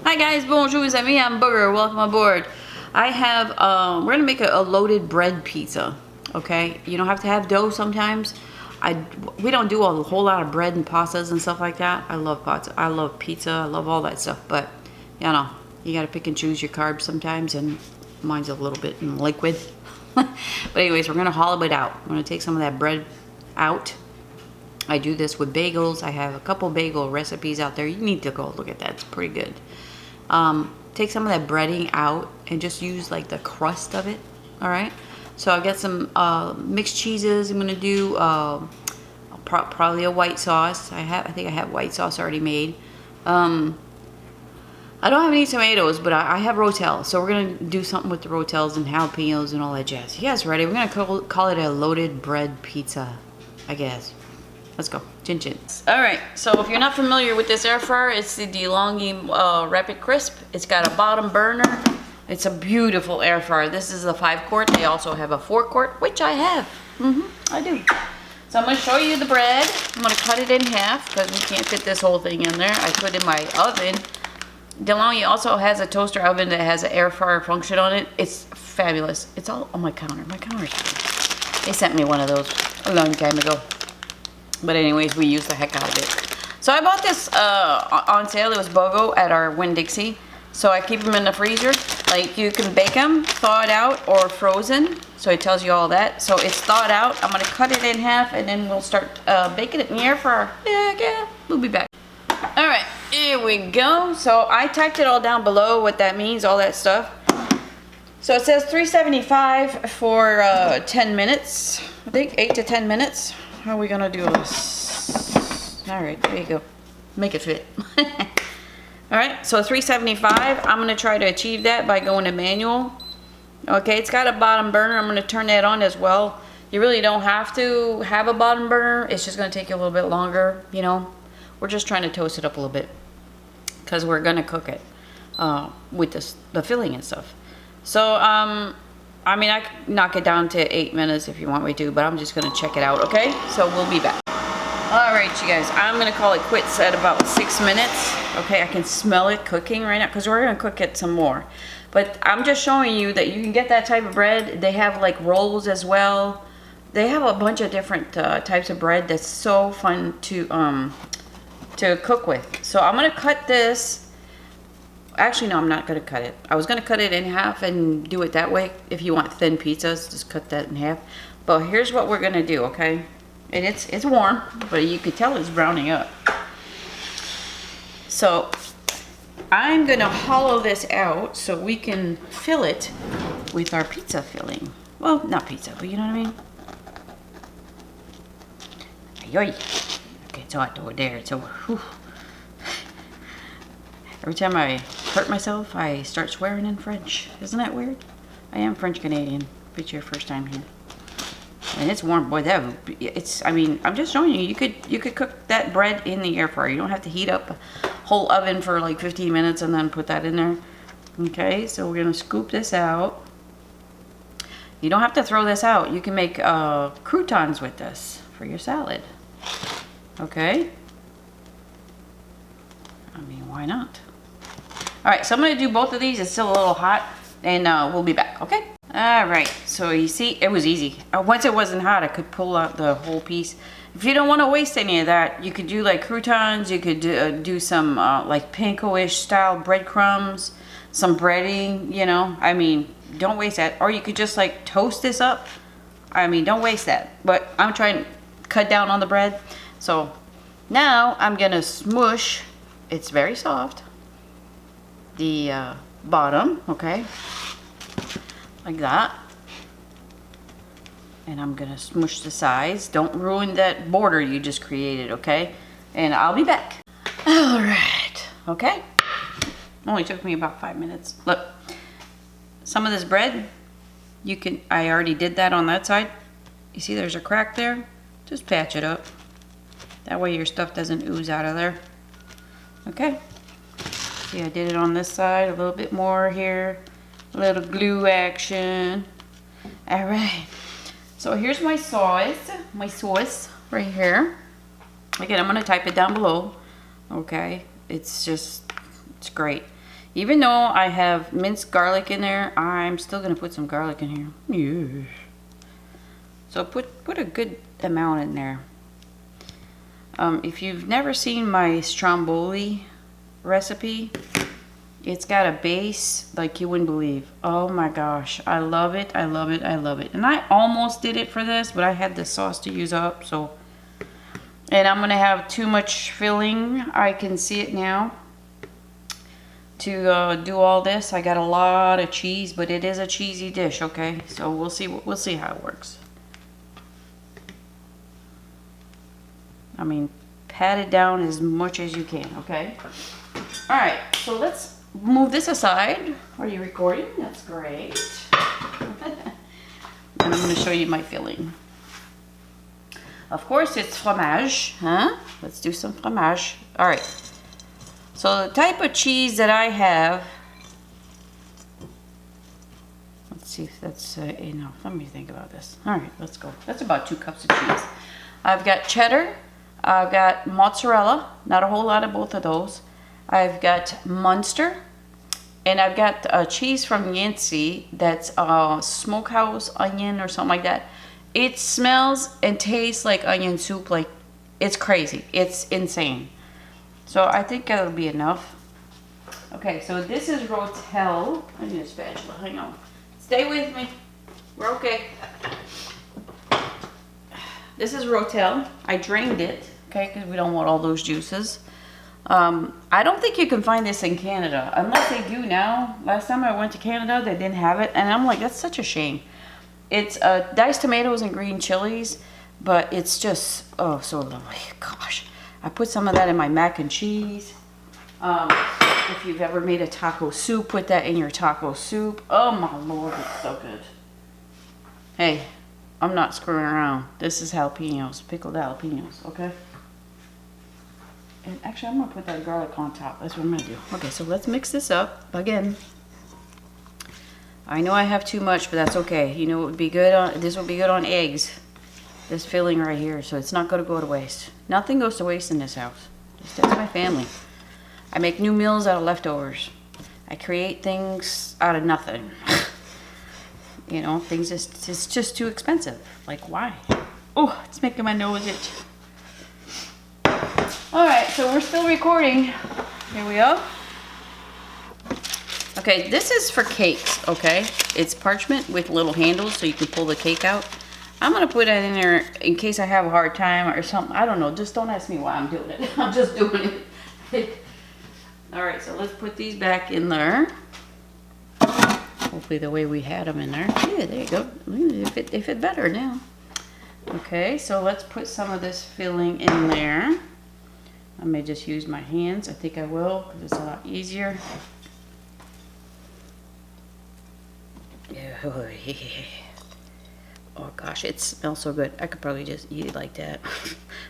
Hi guys, bonjour les amis, I'm Booger, welcome aboard. I have, we're gonna make a loaded bread pizza, okay? You don't have to have dough sometimes. We don't do a whole lot of bread and pastas and stuff like that. I love pasta, I love pizza, I love all that stuff, but you know, you gotta pick and choose your carbs sometimes, and mine's a little bit in liquid. But anyways, we're gonna hollow it out. I'm gonna take some of that bread out. I do this with bagels. I have a couple bagel recipes out there. You need to go look at that, it's pretty good. Take some of that breading out and just use like the crust of it. All right, so I've got some mixed cheeses. I'm gonna do probably a white sauce. I think I have white sauce already made. I don't have any tomatoes, but I have Rotel, so we're gonna do something with the Rotels and jalapenos and all that jazz. You guys ready? We're gonna call it a loaded bread pizza, I guess. Let's go. Chin chin. All right, so if you're not familiar with this air fryer, it's the DeLonghi Rapid Crisp. It's got a bottom burner. It's a beautiful air fryer. This is a 5-quart. They also have a 4-quart, which I have. I do. So I'm gonna show you the bread. I'm gonna cut it in half because we can't fit this whole thing in there. I put it in my oven. DeLonghi also has a toaster oven that has an air fryer function on it. It's fabulous. It's all on my counter. My counter's full. They sent me one of those a long time ago. But anyways, we use the heck out of it. So I bought this on sale. It was BOGO at our Winn-Dixie. So I keep them in the freezer. Like, you can bake them, thaw it out, or frozen. So it tells you all that. So it's thawed out. I'm going to cut it in half, and then we'll start baking it in the air fryer. Yeah, we'll be back. All right, here we go. So I typed it all down below, what that means, all that stuff. So it says 375 for 10 minutes. I think 8 to 10 minutes. How are we gonna do this? All right, there you go. Make it fit. All right, so 375. I'm gonna try to achieve that by going to manual. Okay, it's got a bottom burner. I'm gonna turn that on as well. You really don't have to have a bottom burner. It's just gonna take you a little bit longer, you know. We're just trying to toast it up a little bit because we're gonna cook it with the filling and stuff. So, I mean, I could knock it down to 8 minutes if you want me to, but I'm just gonna check it out, okay? So we'll be back. All right, you guys, I'm gonna call it quits at about 6 minutes. Okay, I can smell it cooking right now because we're gonna cook it some more. But I'm just showing you that you can get that type of bread. They have like rolls as well. They have a bunch of different types of bread that's so fun to cook with. So I'm gonna cut this. Actually, no, I'm not going to cut it. I was going to cut it in half and do it that way. If you want thin pizzas, just cut that in half. But here's what we're going to do, okay? And it's warm, but you can tell it's browning up. So I'm going to hollow this out so we can fill it with our pizza filling. Well, not pizza, but you know what I mean? Okay, it's hot over there. It's over. Whew. Every time I hurt myself, I start swearing in French. Isn't that weird? I am French Canadian. If it's your first time here. And it's warm, boy. I mean, I'm just showing you. You could cook that bread in the air fryer. You don't have to heat up a whole oven for like 15 minutes and then put that in there. Okay, so we're gonna scoop this out. You don't have to throw this out. You can make croutons with this for your salad. Okay. I mean, why not? All right, so I'm gonna do both of these. It's still a little hot, and we'll be back, okay? All right, so you see, it was easy. Once it wasn't hot, I could pull out the whole piece. If you don't wanna waste any of that, you could do like croutons, you could do some like panko-ish style breadcrumbs, some breading, you know? I mean, don't waste that. Or you could just like toast this up. I mean, don't waste that. But I'm trying to cut down on the bread. So now I'm gonna smush, it's very soft, the bottom, okay, like that, and I'm gonna smush the sides. Don't ruin that border you just created, okay? And I'll be back. All right, okay, only took me about 5 minutes. Look, some of this bread, I already did that on that side. You see there's a crack there? Just patch it up, that way your stuff doesn't ooze out of there. Okay, see, I did it on this side, a little bit more here, a little glue action. All right, so here's my sauce right here. Again, I'm gonna type it down below. Okay, it's great. Even though I have minced garlic in there, I'm still gonna put some garlic in here. Yeah. So put a good amount in there. If you've never seen my stromboli recipe, it's got a base like you wouldn't believe. Oh my gosh, I love it, I love it, I love it. And I almost did it for this, but I had the sauce to use up, so. And I'm gonna have too much filling. I can see it now. To do all this, I got a lot of cheese, but it is a cheesy dish, okay? So we'll see how it works. I mean, pat it down as much as you can, okay? All right, so let's move this aside. Are you recording? That's great. And I'm going to show you my filling. Of course, it's fromage, huh? Let's do some fromage. All right. So the type of cheese that I have, let's see if that's enough. Let me think about this. All right, let's go. That's about 2 cups of cheese. I've got cheddar. I've got mozzarella, not a whole lot of both of those. I've got Munster, and I've got cheese from Yancey that's smokehouse onion or something like that. It smells and tastes like onion soup, like it's crazy. It's insane. So I think that'll be enough. Okay, so this is Rotel. I need a spatula, hang on. Stay with me. We're okay. This is Rotel. I drained it, okay, because we don't want all those juices. I don't think you can find this in Canada, unless they do now. Last time I went to Canada, they didn't have it, and I'm like, that's such a shame. It's diced tomatoes and green chilies, but it's just, oh, so lovely. Gosh, I put some of that in my mac and cheese. If you've ever made a taco soup, put that in your taco soup. Oh my Lord, it's so good. Hey, I'm not screwing around. This is jalapenos, pickled jalapenos, okay? And actually, I'm gonna put that garlic on top. That's what I'm gonna do. Okay, so let's mix this up again. I know I have too much, but that's okay. You know what would be good on, this would be good on eggs. This filling right here, so it's not gonna go to waste. Nothing goes to waste in this house. Just that's my family. I make new meals out of leftovers. I create things out of nothing. You know, things just, it's just too expensive. Like, why? Oh, it's making my nose itch. All right, so we're still recording. Here we go. Okay, this is for cakes, okay? It's parchment with little handles so you can pull the cake out. I'm gonna put that in there in case I have a hard time or something. I don't know, just don't ask me why I'm doing it. I'm just doing it. All right, so let's put these back in there. Hopefully the way we had them in there. Yeah, there you go. They fit better now. Okay, so let's put some of this filling in there. I may just use my hands. I think I will because it's a lot easier. Oh gosh, it smells so good. I could probably just eat it like that,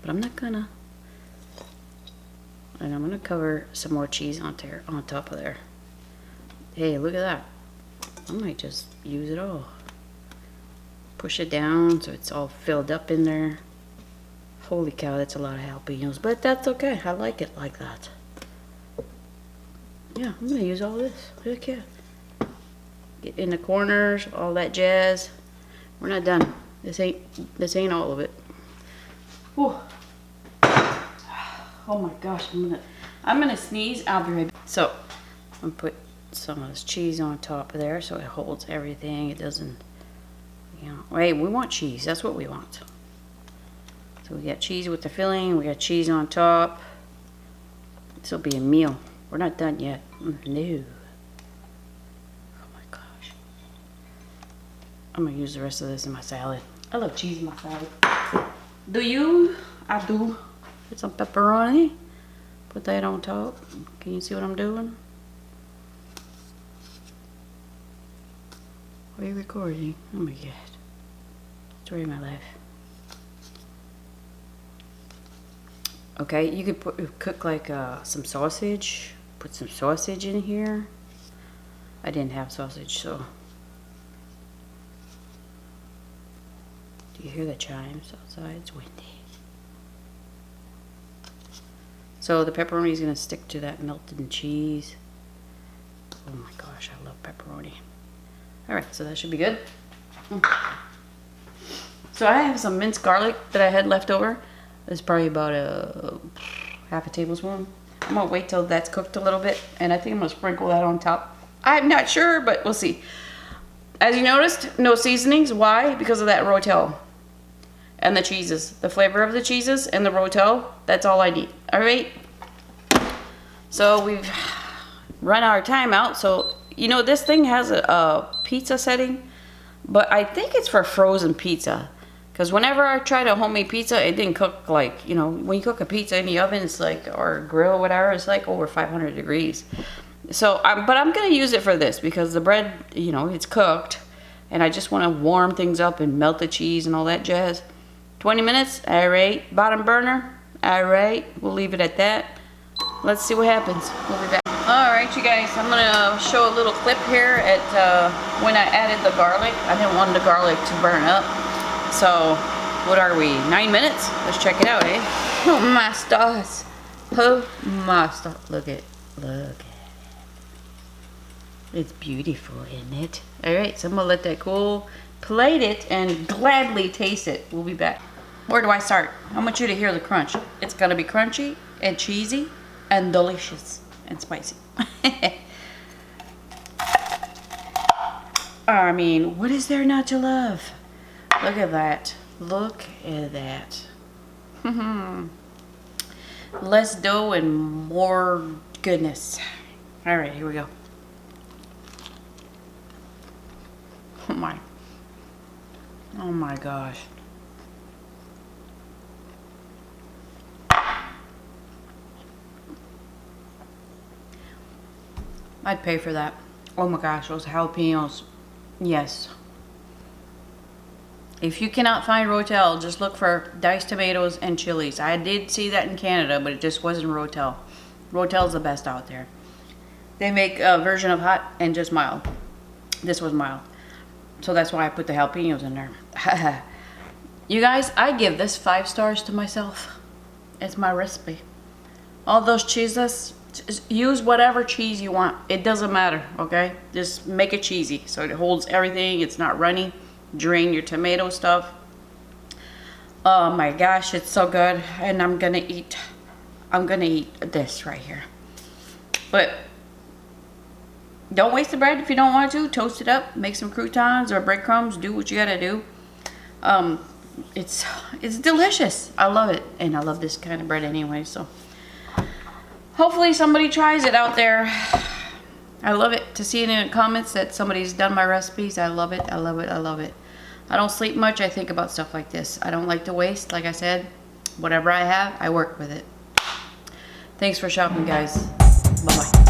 but I'm not gonna. And I'm gonna cover some more cheese on top of there. Hey, look at that. I might just use it all. Push it down so it's all filled up in there. Holy cow, that's a lot of jalapenos, but that's okay. I like it like that. Yeah, I'm gonna use all this. Heck yeah. Get in the corners, all that jazz. We're not done. This ain't all of it. Whew. Oh my gosh, I'm gonna sneeze. I'll be right back. So I'm gonna put some of this cheese on top of there so it holds everything. It doesn't, you know. Hey, we want cheese. That's what we want. So we got cheese with the filling. We got cheese on top. This will be a meal. We're not done yet. No. I'm gonna use the rest of this in my salad. I love cheese in my salad. Do you? I do. Put some pepperoni. Put that on top. Can you see what I'm doing? Are you recording? Oh my god. Story of my life. Okay, you could cook like some sausage. Put some sausage in here. I didn't have sausage, so. Do you hear the chimes outside? It's windy. So the pepperoni is going to stick to that melted cheese. Oh my gosh, I love pepperoni. All right, so that should be good. So I have some minced garlic that I had left over. It's probably about a half a tablespoon. I'm gonna wait till that's cooked a little bit, and I think I'm gonna sprinkle that on top. I'm not sure, but we'll see. As you noticed, no seasonings. Why? Because of that rotel and the cheeses. The flavor of the cheeses and the rotel, that's all I need. All right. So we've run our time out. So, you know, this thing has a pizza setting, but I think it's for frozen pizza. Because whenever I tried a homemade pizza, it didn't cook like, you know, when you cook a pizza in the oven, it's like, or grill or whatever, it's like over 500 degrees. So, but I'm going to use it for this because the bread, you know, it's cooked. And I just want to warm things up and melt the cheese and all that jazz. 20 minutes, all right. Bottom burner, all right. We'll leave it at that. Let's see what happens. We'll be back. All right, you guys, I'm going to show a little clip here at when I added the garlic. I didn't want the garlic to burn up. So, what are we, 9 minutes? Let's check it out, eh? Oh my stars. Oh my stars. Look at it. It's beautiful, isn't it? All right, so I'm gonna let that cool, plate it, and gladly taste it. We'll be back. Where do I start? I want you to hear the crunch. It's gonna be crunchy and cheesy and delicious and spicy. I mean, what is there not to love? Look at that. Look at that. Less dough and more goodness. All right, here we go. Oh my gosh. I'd pay for that. Oh my gosh, those jalapenos. Yes. If you cannot find rotel, just look for diced tomatoes and chilies. I did see that in Canada, but it just wasn't rotel. Rotel's the best out there. They make a version of hot and just mild. This was mild. So that's why I put the jalapenos in there. You guys, I give this 5 stars to myself. It's my recipe. All those cheeses, use whatever cheese you want. It doesn't matter, okay? Just make it cheesy so it holds everything. It's not runny. Drain your tomato stuff. Oh my gosh, it's so good. And I'm gonna eat this right here. But don't waste the bread if you don't want to. Toast it up, make some croutons or breadcrumbs. Do what you gotta do. It's delicious. I love it, and I love this kind of bread anyway. So hopefully somebody tries it out there. I love it to see it in the comments that somebody's done my recipes. I love it. I love it. I love it. I don't sleep much. I think about stuff like this. I don't like to waste. Like I said, whatever I have, I work with it. Thanks for shopping, guys. Bye-bye.